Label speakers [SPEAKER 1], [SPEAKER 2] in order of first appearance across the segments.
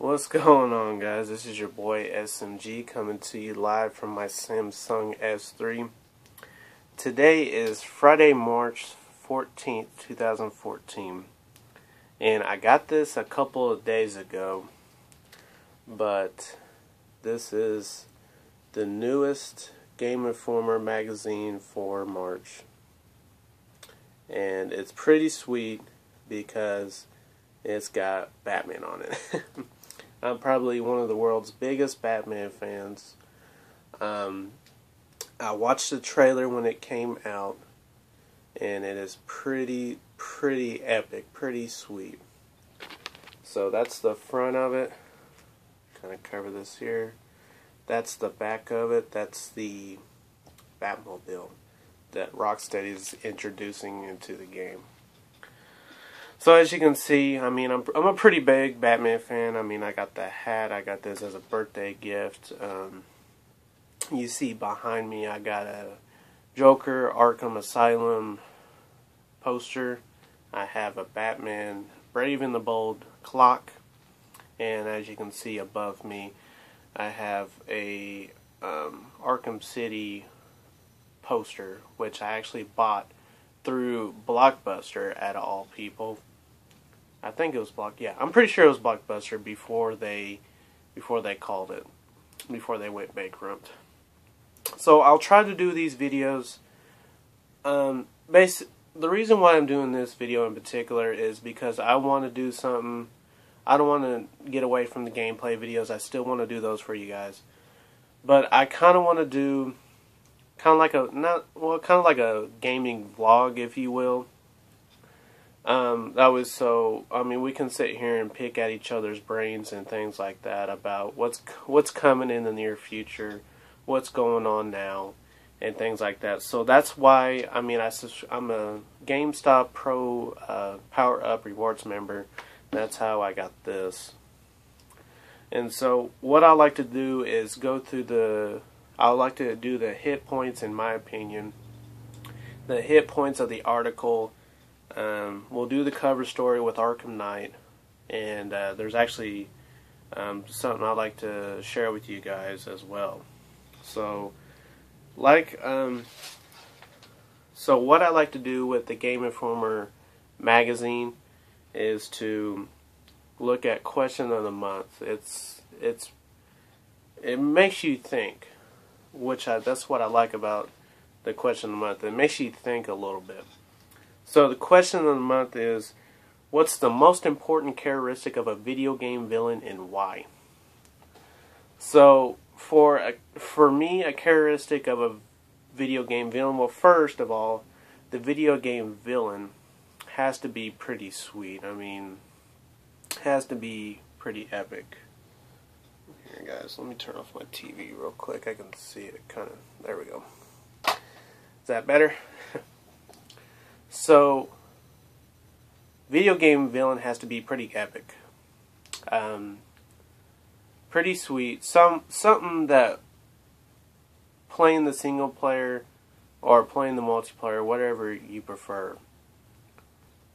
[SPEAKER 1] What's going on, guys? This is your boy SMG coming to you live from my Samsung S3. Today is Friday, March 14th, 2014. And I got this a couple of days ago, but this is the newest Gameinformer magazine for March. And it's pretty sweet because it's got Batman on it. I'm probably one of the world's biggest Batman fans. I watched the trailer when it came out, and it is pretty epic, pretty sweet. So that's the front of it. Kind of cover this here. That's the back of it. That's the Batmobile that Rocksteady is introducing into the game. So as you can see, I mean, I'm a pretty big Batman fan. I mean, I got the hat. I got this as a birthday gift. You see behind me, I got a Joker Arkham Asylum poster. I have a Batman Brave and the Bold clock. And as you can see above me, I have a Arkham City poster, which I actually bought through Blockbuster, at all people. I think it was yeah, I'm pretty sure it was Blockbuster before they called it, before they went bankrupt. So I'll try to do these videos. The reason why I'm doing this video in particular is because I want to do something. I don't want to get away from the gameplay videos. I still want to do those for you guys, but I kind of want to do kind of like a gaming vlog, if you will. I mean, we can sit here and pick at each other's brains and things like that about what's coming in the near future, what's going on now, and things like that. So that's why, I mean, I'm a GameStop Pro Power Up Rewards member. That's how I got this. And so what I like to do is go through I like to do the hit points, in my opinion. The hit points of the article. We'll do the cover story with Arkham Knight, and there's actually something I'd like to share with you guys as well. So, so what I like to do with the Gameinformer magazine is to look at question of the month. It makes you think, that's what I like about the question of the month. It makes you think a little bit. So the question of the month is, what's the most important characteristic of a video game villain and why? So for me, a characteristic of a video game villain, well, first of all, the video game villain has to be pretty sweet. I mean, has to be pretty epic. Here, guys, let me turn off my TV real quick. I can see it kind of. There we go. Is that better? So, video game villain has to be pretty epic, pretty sweet. Something that playing the single player or playing the multiplayer, whatever you prefer.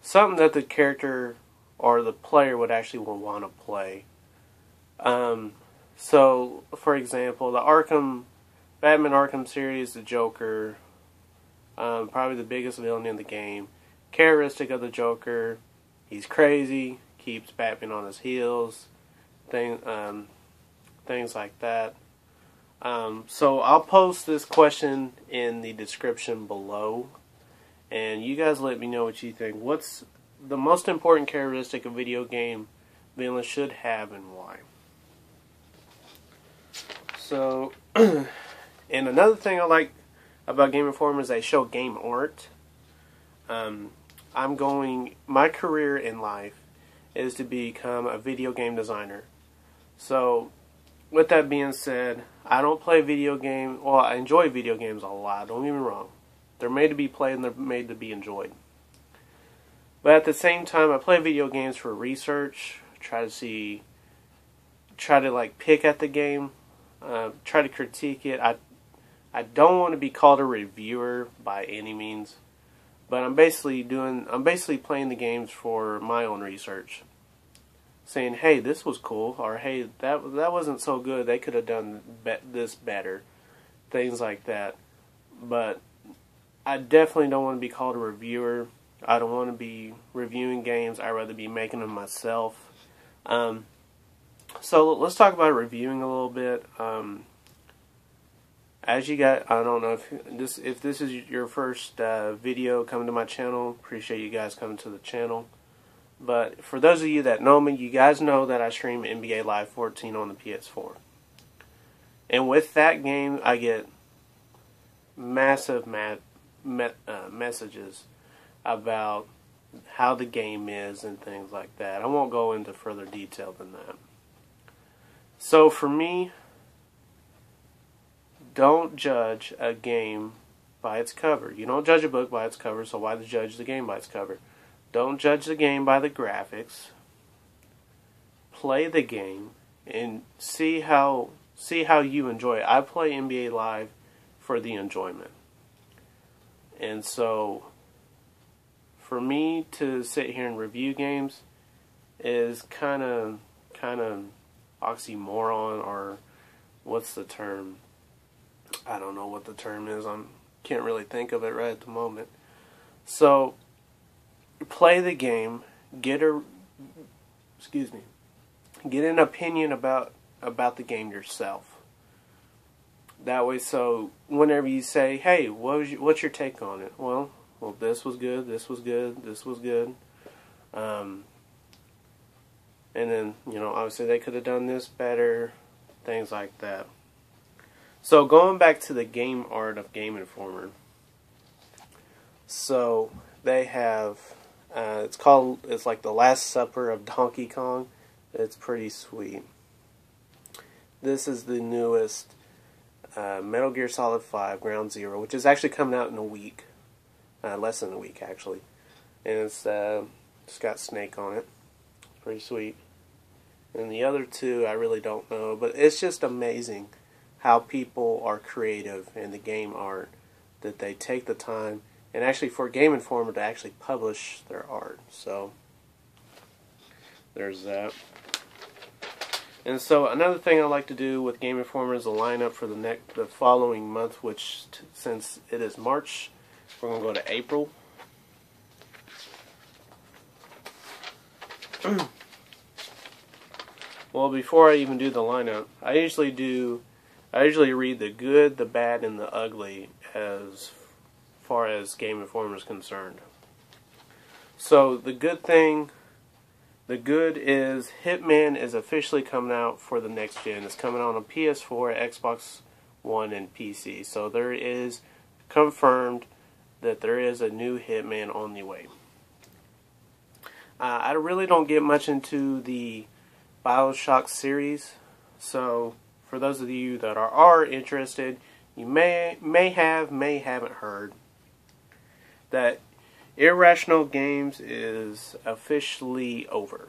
[SPEAKER 1] Something that the character or the player would actually want to play. So, for example, the Batman Arkham series, the Joker. Probably the biggest villain in the game. Characteristic of the Joker: he's crazy, keeps Batman on his heels, things like that. So I'll post this question in the description below, and you guys let me know what you think. What's the most important characteristic a video game villain should have and why? So, and another thing I like about Gameinformer is they show game art. My career in life is to become a video game designer. So, with that being said, I don't play video games. Well, I enjoy video games a lot, don't get me wrong. They're made to be played and they're made to be enjoyed. But at the same time, I play video games for research, try to like pick at the game, try to critique it. I don't want to be called a reviewer by any means, but I'm basically playing the games for my own research. saying, hey, this was cool, or hey, that wasn't so good, they could have done this better, things like that. But I definitely don't want to be called a reviewer. I don't want to be reviewing games. I'd rather be making them myself. So let's talk about reviewing a little bit. As you got, I don't know if this is your first video coming to my channel. Appreciate you guys coming to the channel. But for those of you that know me, you guys know that I stream NBA Live 14 on the PS4. And with that game, I get massive messages about how the game is and things like that. I won't go into further detail than that. So for me, don't judge a game by its cover. You don't judge a book by its cover, so why judge the game by its cover? Don't judge the game by the graphics. Play the game and see how you enjoy it. I play NBA Live for the enjoyment. And so for me to sit here and review games is kind of oxymoron, or what's the term? I don't know what the term is. Can't really think of it right at the moment. So play the game, get an opinion about the game yourself. That way, so whenever you say, hey, what's your take on it? Well, this was good, this was good, this was good. And then, obviously they could have done this better, things like that. So going back to the game art of Gameinformer. So they have, it's like the Last Supper of Donkey Kong. It's pretty sweet. This is the newest Metal Gear Solid 5 Ground Zero, which is actually coming out in a week. Less than a week, actually. And it's got Snake on it. It's pretty sweet. And the other two, I really don't know. But it's just amazing how people are creative in the game art, that they take the time, and actually for Gameinformer to actually publish their art. So there's that. And so another thing I like to do with Gameinformer is a lineup for the following month, which since it is March, we're going to go to April. Well, before I even do the lineup, I usually read the good, the bad, and the ugly as far as Gameinformer is concerned. So the good is Hitman is officially coming out for the next gen. It's coming out on PS4, Xbox One, and PC. So there is confirmed that there is a new Hitman on the way. I really don't get much into the BioShock series, so for those of you that are interested, you may haven't heard that Irrational Games is officially over.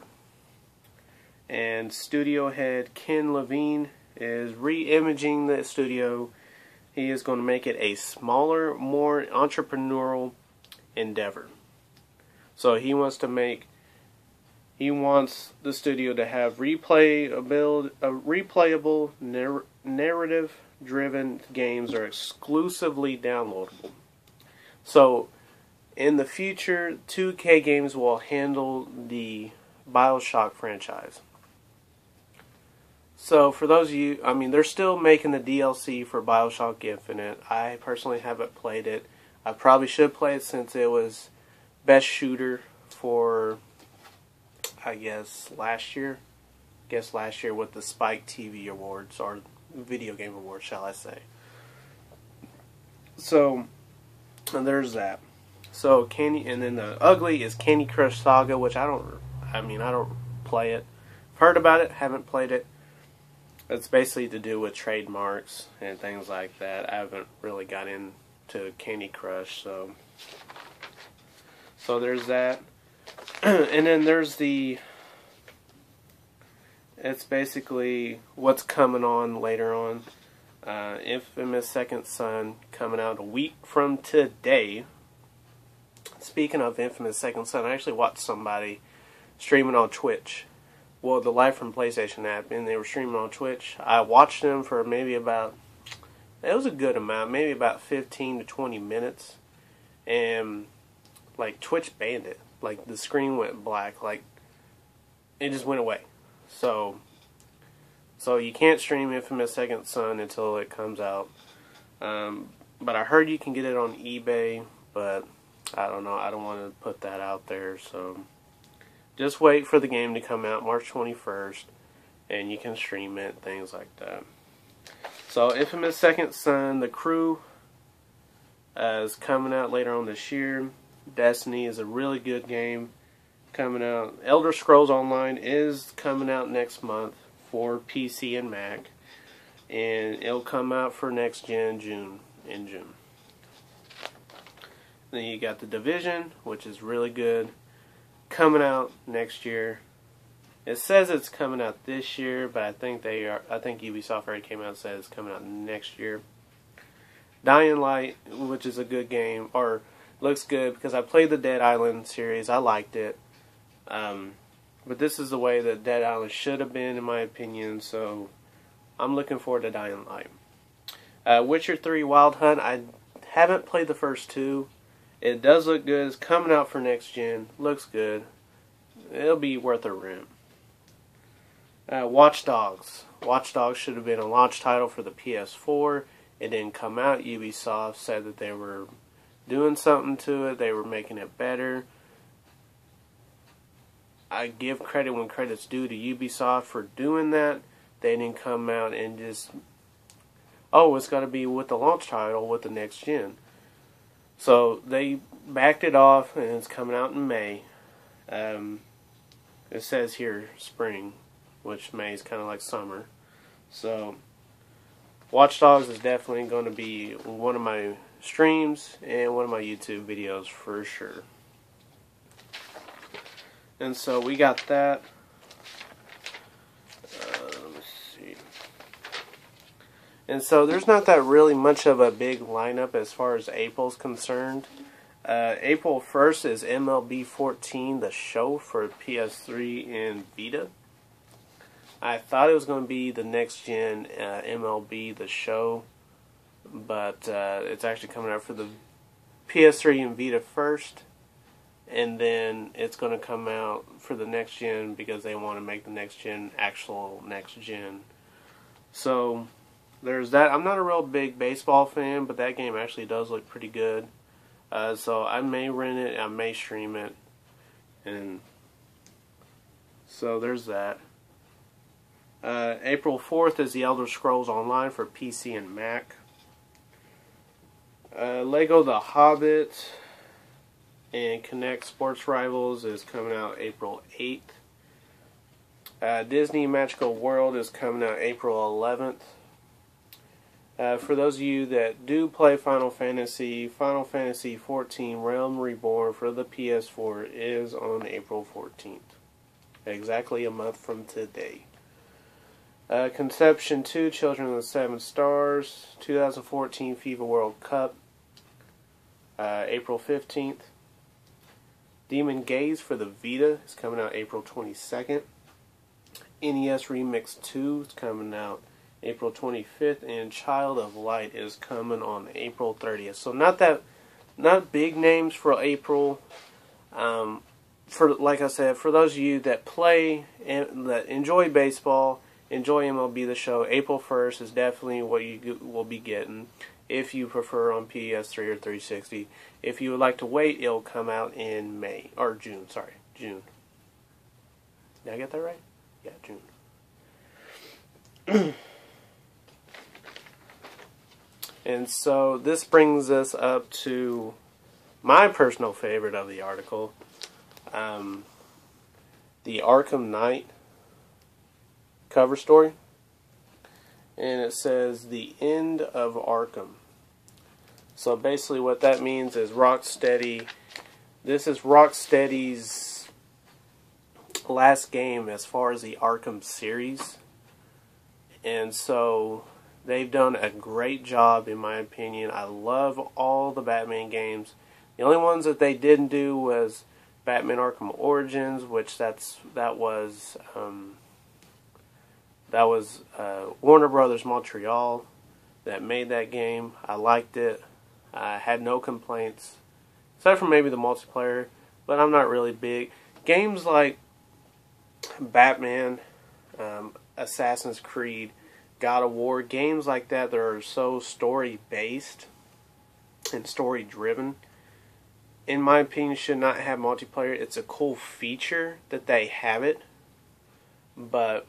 [SPEAKER 1] And studio head Ken Levine is re-imaging the studio. He is going to make it a smaller, more entrepreneurial endeavor. So he wants the studio to have replayable, narrative-driven games are exclusively downloadable. So in the future, 2K Games will handle the BioShock franchise. So for those of you, they're still making the DLC for BioShock Infinite. I personally haven't played it. I probably should play it since it was best shooter for, I guess last year with the Spike TV Awards, or Video Game Awards, shall I say. So, and there's that. So and then the ugly is Candy Crush Saga, which I don't play it. Heard about it, haven't played it. It's basically to do with trademarks and things like that. I haven't really got into Candy Crush, so there's that. And then there's it's basically what's coming on later on. Infamous Second Son coming out a week from today. Speaking of Infamous Second Son, I actually watched somebody streaming on Twitch well, the Live from PlayStation app, and they were streaming on Twitch. I watched them for maybe about, it was a good amount, maybe about 15 to 20 minutes, and like Twitch banned it. Like the screen went black, like it just went away. So you can't stream Infamous Second Son until it comes out. But I heard you can get it on eBay, but I don't know. I don't want to put that out there, so just wait for the game to come out March 21st, and you can stream it, things like that. So Infamous Second Son, The Crew is coming out later on this year. Destiny is a really good game coming out. Elder Scrolls Online is coming out next month for PC and Mac, and it'll come out for next gen in June. Then you got The Division, which is really good, coming out next year. It says it's coming out this year, but I think Ubisoft already came out and said it's coming out next year. Dying Light, which is a good game, or looks good because I played the Dead Island series. I liked it. But this is the way that Dead Island should have been, in my opinion, so I'm looking forward to Dying Light. Witcher 3 Wild Hunt, I haven't played the first two. It does look good. It's coming out for next gen. Looks good. It'll be worth a rent. Watch Dogs. Watch Dogs should have been a launch title for the PS4. It didn't come out. Ubisoft said that they were doing something to it. They were making it better. I give credit when credit's due to Ubisoft for doing that. They didn't come out and just, oh, it's got to be with the launch title with the next gen. So they backed it off, and it's coming out in May. It says here spring, which May is kind of like summer. So Watch Dogs is definitely going to be one of my streams and one of my YouTube videos for sure. And so we got that. Let's see. And so there's not that really much of a big lineup as far as April's concerned. April 1st is MLB 14, the show for PS3 and Vita. I thought it was going to be the next gen MLB, the show, but it's actually coming out for the PS3 and Vita first, and then it's going to come out for the next gen because they want to make the next gen actual next gen. So there's that. I'm not a real big baseball fan, but that game actually does look pretty good. So I may rent it, I may stream it, and so there's that. April 4th is the Elder Scrolls Online for PC and Mac. Lego The Hobbit and Connect Sports Rivals is coming out April 8th. Disney Magical World is coming out April 11th. For those of you that do play Final Fantasy XIV Realm Reborn for the PS4 is on April 14th. Exactly a month from today. Conception 2, Children of the Seven Stars, 2014 FIFA World Cup, April 15th. Demon Gaze for the Vita is coming out April 22nd. NES Remix 2 is coming out April 25th, and Child of Light is coming on April 30th. So not big names for April. For like I said, for those of you that play and that enjoy baseball, enjoy MLB The Show, April 1st is definitely what you will be getting if you prefer on PS3 or 360. If you would like to wait, it'll come out in May or June. Sorry, June. Did I get that right? Yeah, June. And so this brings us up to my personal favorite of the article, the Arkham Knight cover story. And it says, The End of Arkham. So basically what that means is Rocksteady, this is Rocksteady's last game as far as the Arkham series. And so they've done a great job, in my opinion. I love all the Batman games. The only ones that they didn't do was Batman Arkham Origins, which that was Warner Brothers Montreal that made that game. I liked it. I had no complaints, except for maybe the multiplayer, but I'm not really big. Games like Batman, Assassin's Creed, God of War, games like that are so story-based and story-driven, in my opinion, should not have multiplayer. It's a cool feature that they have it, but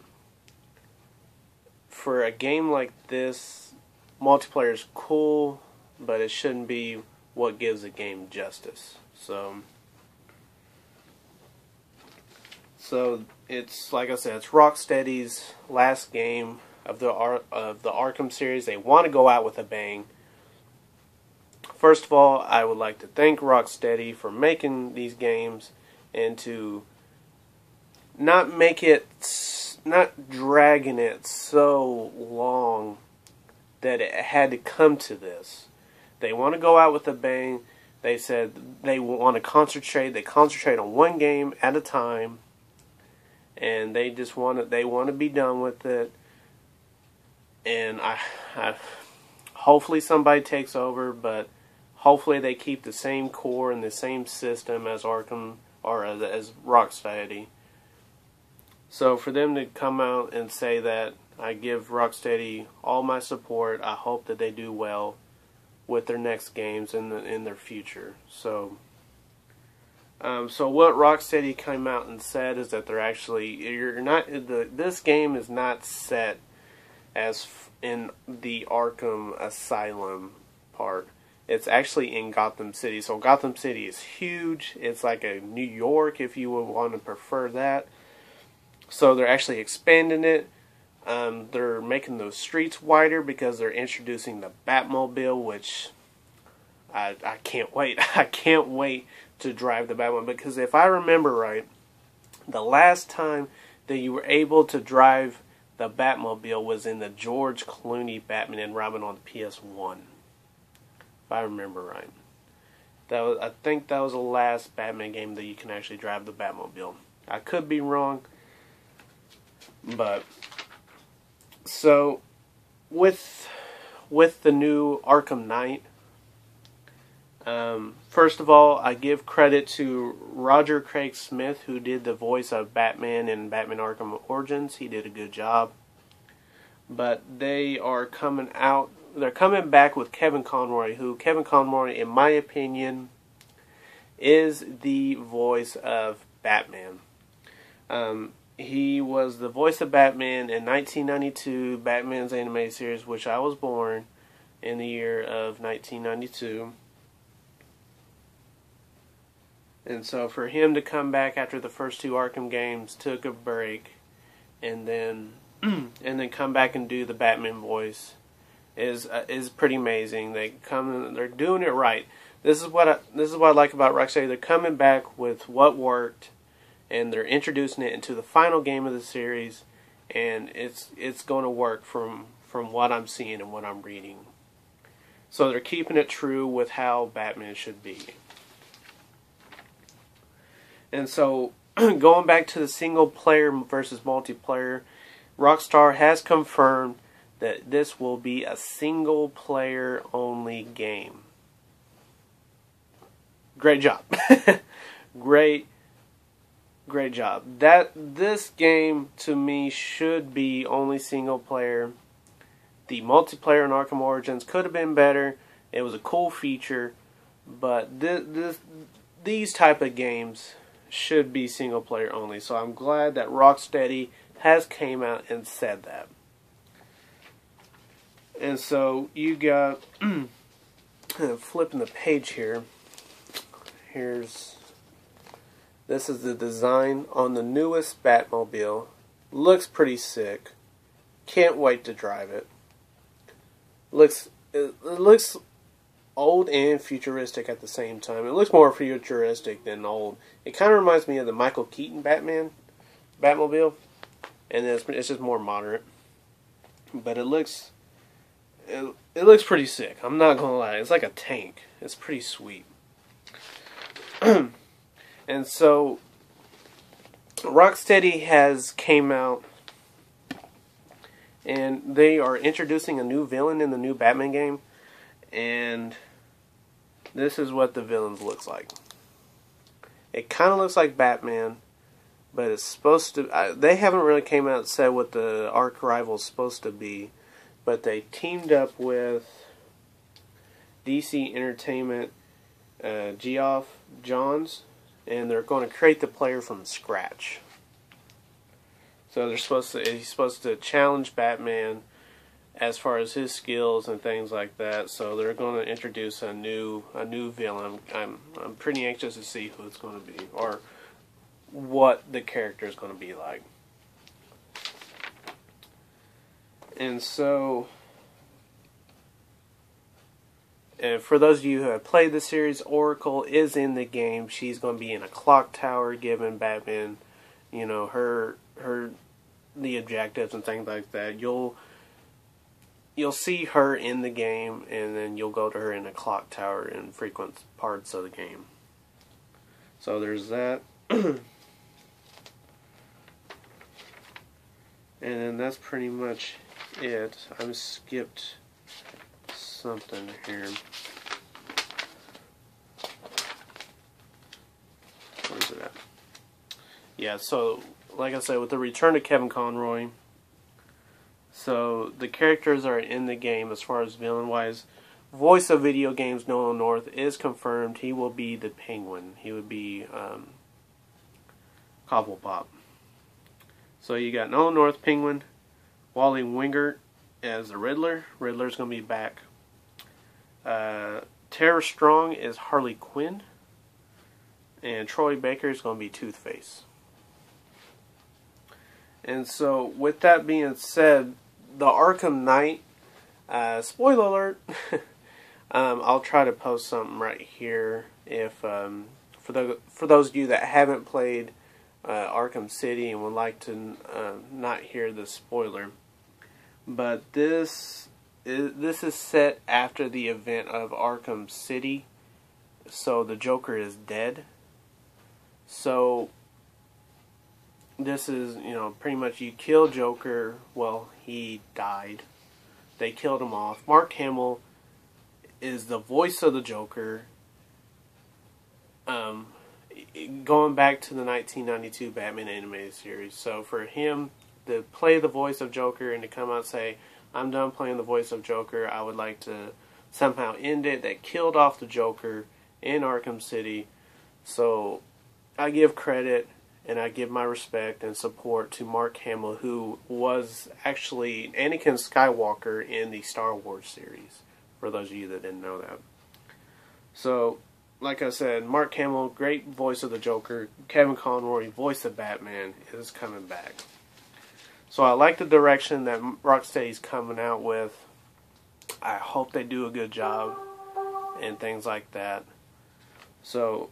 [SPEAKER 1] for a game like this, multiplayer is cool, but it shouldn't be what gives a game justice. So it's, like I said, it's Rocksteady's last game of the Arkham series. They want to go out with a bang. First of all, I would like to thank Rocksteady for making these games and to not dragging it so long that it had to come to this. They want to go out with a bang. They said they want to concentrate. They concentrate on one game at a time, and they want to be done with it. And I hopefully somebody takes over, but hopefully they keep the same core and the same system as Arkham or as Rocksteady. So for them to come out and say that, I give Rocksteady all my support. I hope that they do well with their next games in their future. So what Rocksteady came out and said is that this game is not set as in the Arkham Asylum part. It's actually in Gotham City. So Gotham City is huge. It's like a New York, if you would want to prefer that. So they're actually expanding it. They're making those streets wider because they're introducing the Batmobile, which I can't wait. I can't wait to drive the Batmobile, because if I remember right, the last time that you were able to drive the Batmobile was in the George Clooney Batman and Robin on the PS1. If I remember right. I think that was the last Batman game that you can actually drive the Batmobile. I could be wrong, but so with the new Arkham Knight, first of all, I give credit to Roger Craig Smith, who did the voice of Batman in Batman Arkham Origins. He did a good job. But they are coming out. They're coming back with Kevin Conroy, who Kevin Conroy, in my opinion, is the voice of Batman. He was the voice of Batman in 1992, Batman's animated series, which I was born in the year of 1992. And so for him to come back after the first two Arkham games, took a break, and then come back and do the Batman voice is pretty amazing. They're doing it right. This is what I like about Rocksteady. They're coming back with what worked, and they're introducing it into the final game of the series, and it's going to work from what I'm seeing and what I'm reading. So they're keeping it true with how Batman should be. And so, going back to the single player versus multiplayer, Rockstar has confirmed that this will be a single player only game. Great job. Great job. This game, to me, should be only single player. The multiplayer in Arkham Origins could have been better. It was a cool feature, but these type of games should be single player only. So I'm glad that Rocksteady has came out and said that. And so you got flipping the page here. This is the design on the newest Batmobile. Looks pretty sick. Can't wait to drive it. It looks old and futuristic at the same time. It looks more futuristic than old. It kind of reminds me of the Michael Keaton Batmobile, and it's just more modern. But it looks pretty sick. I'm not gonna lie. It's like a tank. It's pretty sweet. And And so Rocksteady has came out and they are introducing a new villain in the new Batman game, and this is what the villain looks like. It kind of looks like Batman, but it's supposed to... they haven't really came out and said what the arch rival is supposed to be, but they teamed up with DC Entertainment, Geoff Johns, and they're going to create the player from scratch. So he's supposed to challenge Batman as far as his skills and things like that. So they're going to introduce a new villain. I'm pretty anxious to see who it's going to be, or what the character is going to be like. And so, and for those of you who have played the series, Oracle is in the game. She's going to be in a clock tower giving Batman, you know, the objectives and things like that. You'll see her in the game, and then you'll go to her in a clock tower in frequent parts of the game. So there's that. And then that's pretty much it. I skipped something here. Where's it at? Yeah, so like I said, with the return of Kevin Conroy, so the characters are in the game as far as villain-wise. Voice of video games, Nolan North, is confirmed. He will be the Penguin. He would be Cobblepot. So you got Nolan North, Penguin, Wally Wingert as the Riddler. Riddler's going to be back. Tara Strong is Harley Quinn. And Troy Baker is going to be Two-Face. And so, with that being said, the Arkham Knight, spoiler alert, I'll try to post something right here if for those of you that haven't played Arkham City and would like to not hear the spoiler. But this is set after the event of Arkham City, so the Joker is dead. So this is, you know, pretty much you kill Joker. Well, he died. They killed him off. Mark Hamill is the voice of the Joker. Going back to the 1992 Batman animated series. So for him to play the voice of Joker and to come out and say, I'm done playing the voice of Joker, I would like to somehow end it. They killed off the Joker in Arkham City. So I give credit and I give my respect and support to Mark Hamill, who was actually Anakin Skywalker in the Star Wars series, for those of you that didn't know that. So, like I said, Mark Hamill, great voice of the Joker. Kevin Conroy, voice of Batman, is coming back. So I like the direction that Rocksteady's coming out with. I hope they do a good job and things like that. So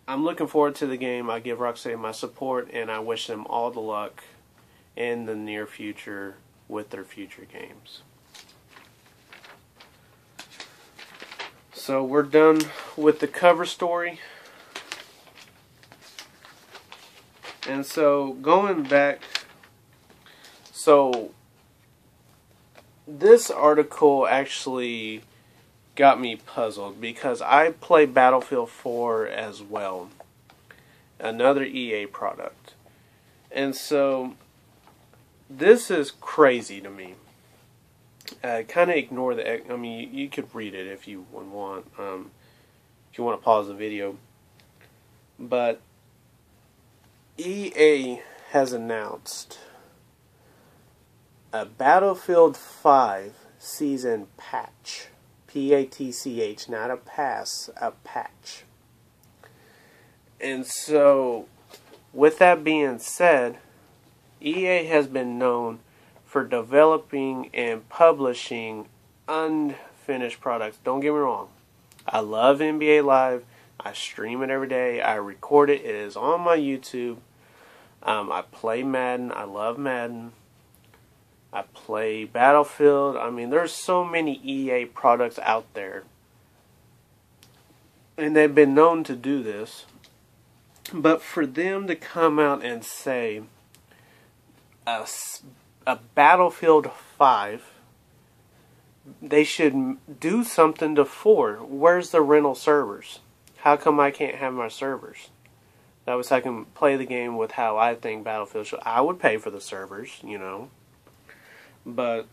[SPEAKER 1] I'm looking forward to the game. I give Rocksteady my support, and I wish them all the luck in the near future with their future games. So we're done with the cover story. And so going back, so this article actually got me puzzled because I play Battlefield 4 as well, another EA product. And so this is crazy to me. Kind of ignore the, I mean, you could read it if you would want, if you want to pause the video. But EA has announced a Battlefield 5 season patch. P-A-T-C-H, not a pass, a patch. And so, with that being said, EA has been known for developing and publishing unfinished products. Don't get me wrong. I love NBA Live. I stream it every day. I record it. It is on my YouTube. I play Madden. I love Madden. I play Battlefield. I mean, there's so many EA products out there. And they've been known to do this. But for them to come out and say a Battlefield 5, they should do something to 4. Where's the rental servers? How come I can't have my servers? That was so I can play the game with how I think Battlefield should. I would pay for the servers, you know. But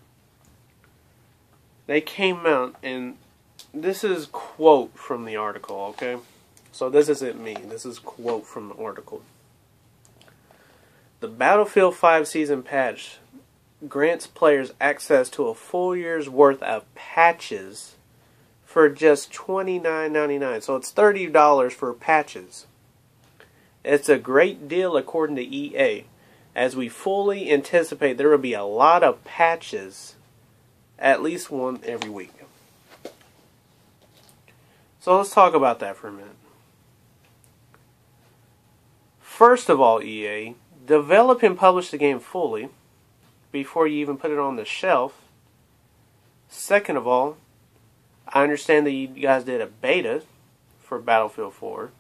[SPEAKER 1] they came out, and this is quote from the article, okay? So this isn't me. This is quote from the article. The Battlefield 5 season patch grants players access to a full year's worth of patches for just $29.99. So it's $30 for patches. It's a great deal according to EA, as we fully anticipate there will be a lot of patches, at least one every week. So let's talk about that for a minute. First of all, EA, develop and publish the game fully before you even put it on the shelf. Second of all, I understand that you guys did a beta for Battlefield 4.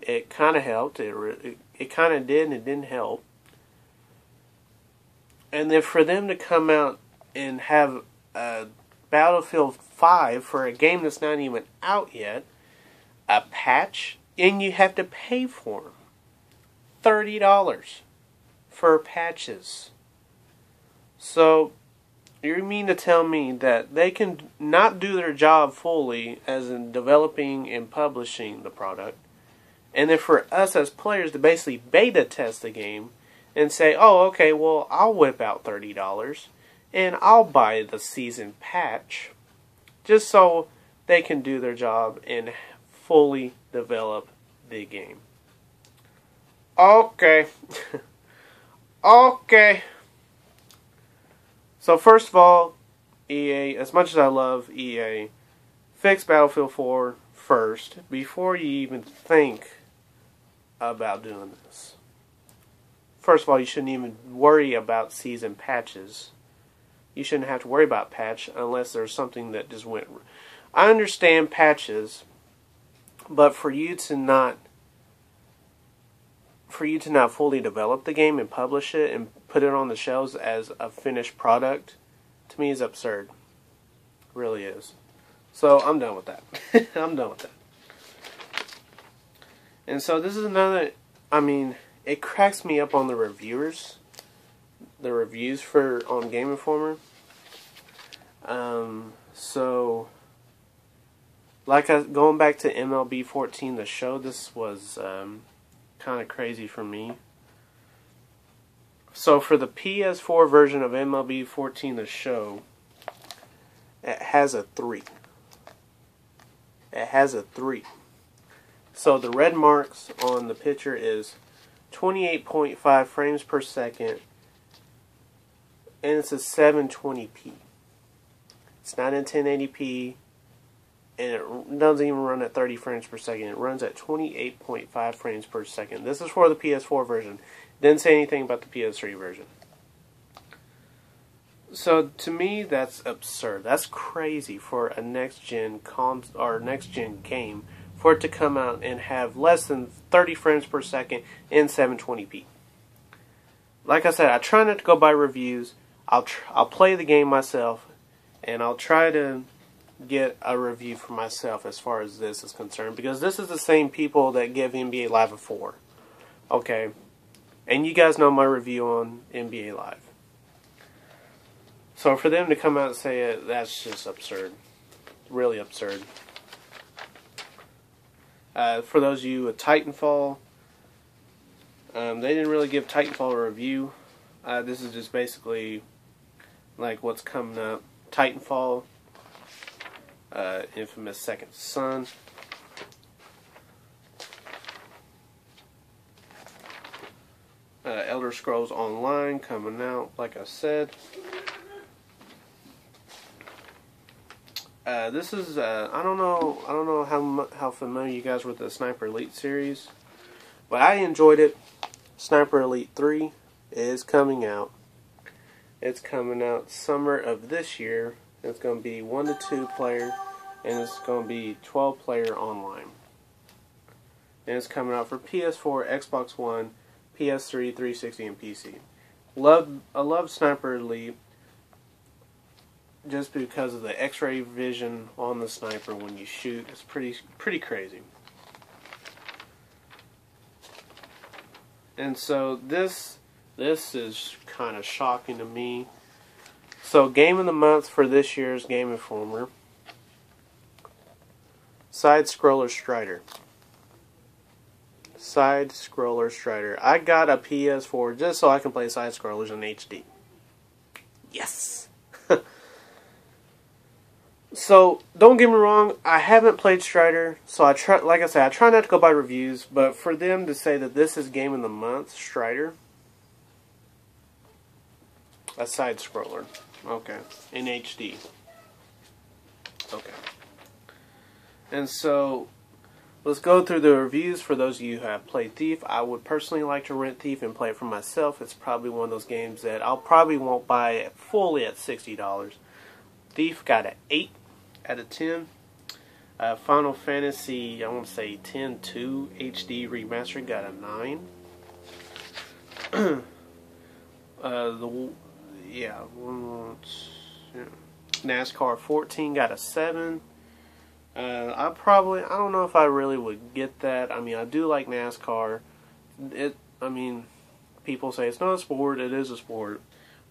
[SPEAKER 1] It kind of helped. It kind of did and it didn't help. And then for them to come out and have a Battlefield 5 for a game that's not even out yet, a patch, and you have to pay for them. $30 for patches. So, you mean to tell me that they can not do their job fully as in developing and publishing the product, and then for us as players to basically beta test the game and say, oh, okay, well, I'll whip out $30 and I'll buy the season patch just so they can do their job and fully develop the game. Okay. Okay. So first of all, EA, as much as I love EA, fix Battlefield 4 first before you even think about doing this. First of all, you shouldn't even worry about season patches. You shouldn't have to worry about patch unless there's something that just went. I understand patches, but for you to not fully develop the game and publish it and put it on the shelves as a finished product, to me is absurd. It really is. So I'm done with that. I'm done with that. And so this is another, I mean, it cracks me up on the reviewers. The reviews on Gameinformer. So, going back to MLB 14, the show, this was kind of crazy for me. So for the PS4 version of MLB 14, the show, it has a 3. It has a 3. So the red marks on the picture is 28.5 frames per second, and it's a 720p. It's not in 1080p, and it doesn't even run at 30 frames per second. It runs at 28.5 frames per second. This is for the PS4 version. Didn't say anything about the PS3 version. So to me, that's absurd. That's crazy for a next-gen next-gen game for it to come out and have less than 30 frames per second in 720p. Like I said, I try not to go by reviews. I'll play the game myself, and I'll try to get a review for myself as far as this is concerned, because this is the same people that give NBA Live a 4. Okay, and you guys know my review on NBA Live. So for them to come out and say it, that's just absurd. Really absurd. For those of you with Titanfall, they didn't really give Titanfall a review. This is just basically like what's coming up. Titanfall, infamous Second Son. Elder Scrolls Online coming out, like I said. This is I don't know how familiar you guys were with the Sniper Elite series, but I enjoyed it. Sniper Elite 3 is coming out. It's coming out summer of this year. It's going to be 1 to 2 player, and it's going to be 12 player online. and it's coming out for PS4, Xbox One, PS3, 360, and PC. I love Sniper Elite just because of the X-ray vision on the sniper when you shoot. It's pretty crazy. And so this is kind of shocking to me. So game of the month for this year's Gameinformer, Side Scroller Strider. Side Scroller Strider. I got a PS4 just so I can play side scrollers in HD. Yes. So don't get me wrong, I haven't played Strider, so I try, like I said, I try not to go by reviews, but for them to say that this is game of the month, Strider, a side scroller, okay, in HD, okay, and so let's go through the reviews. For those of you who have played Thief, I would personally like to rent Thief and play it for myself. It's probably one of those games that I'll probably won't buy it fully at $60. Thief got an 8 out of 10. Final Fantasy, I want to say 10-2 HD Remastered got a 9. NASCAR 14 got a 7. I don't know if I really would get that. I mean, I do like NASCAR. I mean, people say it's not a sport. It is a sport.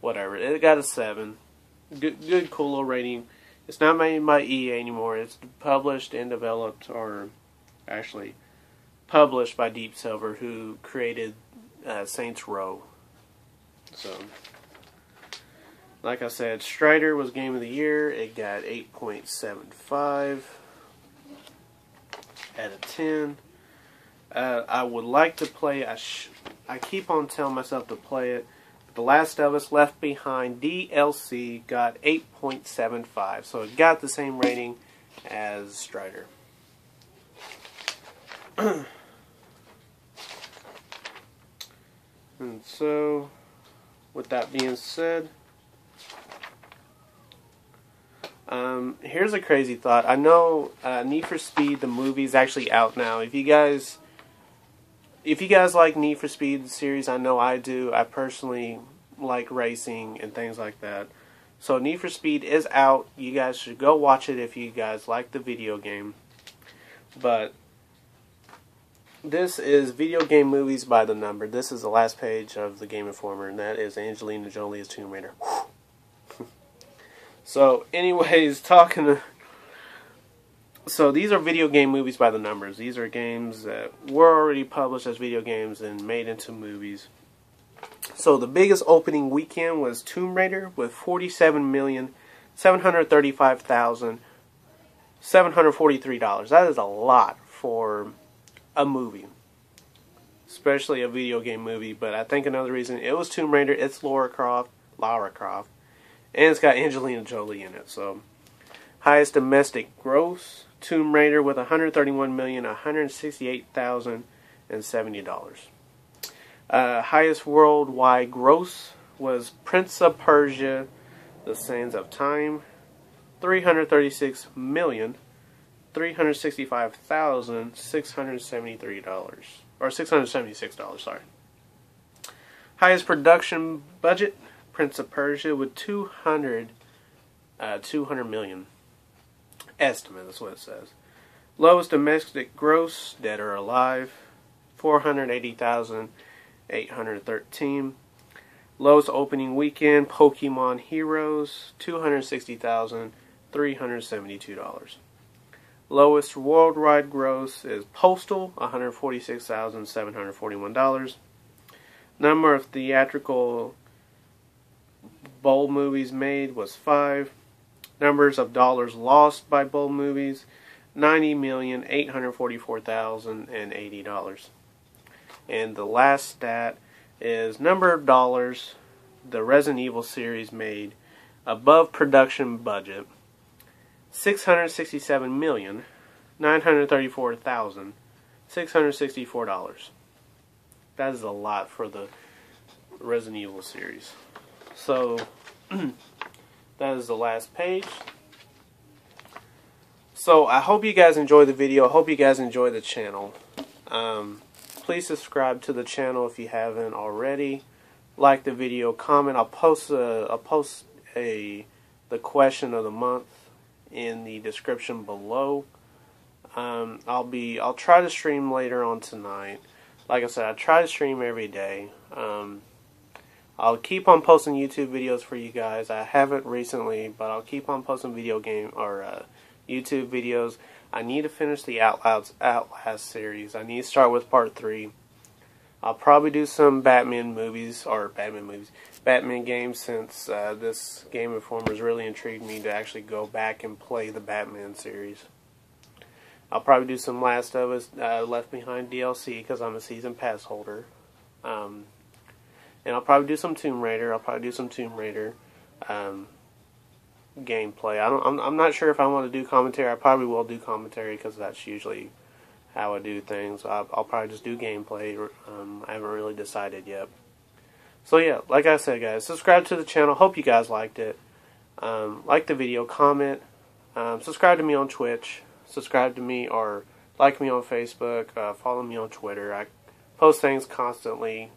[SPEAKER 1] Whatever. It got a 7. Good, cool little rating. It's not made by EA anymore. It's published and developed, or actually published by Deep Silver, who created Saints Row. So, like I said, Strider was Game of the Year. It got 8.75 out of 10. I would like to play. I keep on telling myself to play it. The Last of Us Left Behind DLC got 8.75, so it got the same rating as Strider. And so, with that being said, here's a crazy thought. I know Need for Speed, the movie, is actually out now. If you guys like Need for Speed the series, I know I do. I personally like racing and things like that. So Need for Speed is out. You guys should go watch it if you guys like the video game. But this is Video Game Movies by the Number. This is the last page of the Gameinformer, and that is Angelina Jolie as Tomb Raider. So anyways, so these are video game movies by the numbers. These are games that were already published as video games and made into movies. So the biggest opening weekend was Tomb Raider with 47,735,743 dollars. That is a lot for a movie, especially a video game movie. But I think another reason, it was Tomb Raider. It's Lara Croft, and it's got Angelina Jolie in it. So highest domestic gross, Tomb Raider with $131,168,070. Highest worldwide gross was Prince of Persia: The Sands of Time, $336,365,673, or $676. Sorry. Highest production budget, Prince of Persia with 200 million. Estimate, that's what it says. Lowest domestic gross, Dead or Alive, 480,813. Lowest opening weekend, Pokemon Heroes, $260,372. Lowest worldwide gross is Postal, $146,741. Number of theatrical bowl movies made was 5. Numbers of dollars lost by bowl movies, $90,844,080. And the last stat is number of dollars the Resident Evil series made above production budget, $667,934,664. That is a lot for the Resident Evil series. So that is the last page. So I hope you guys enjoy the video. I hope you guys enjoy the channel. Please subscribe to the channel if you haven't already. Like the video, comment. I'll post the question of the month in the description below. I'll try to stream later on tonight. Like I said, I try to stream every day. I'll keep on posting YouTube videos for you guys. I haven't recently, but I'll keep on posting YouTube videos. I need to finish the Outlast series. I need to start with part 3. I'll probably do some Batman games, since this Gameinformer has really intrigued me to actually go back and play the Batman series. I'll probably do some Last of Us Left Behind DLC because I'm a season pass holder. And I'll probably do some Tomb Raider. Gameplay. I'm not sure if I want to do commentary. I probably will do commentary because that's usually how I do things. I'll probably just do gameplay. I haven't really decided yet. So yeah, like I said, guys, subscribe to the channel. Hope you guys liked it. Like the video, comment, subscribe to me on Twitch, subscribe to me or like me on Facebook, follow me on Twitter. I post things constantly.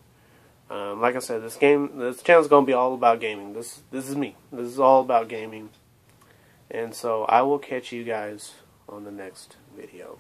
[SPEAKER 1] Like I said, this channel's gonna be all about gaming. This is me. This is all about gaming. And so I will catch you guys on the next video.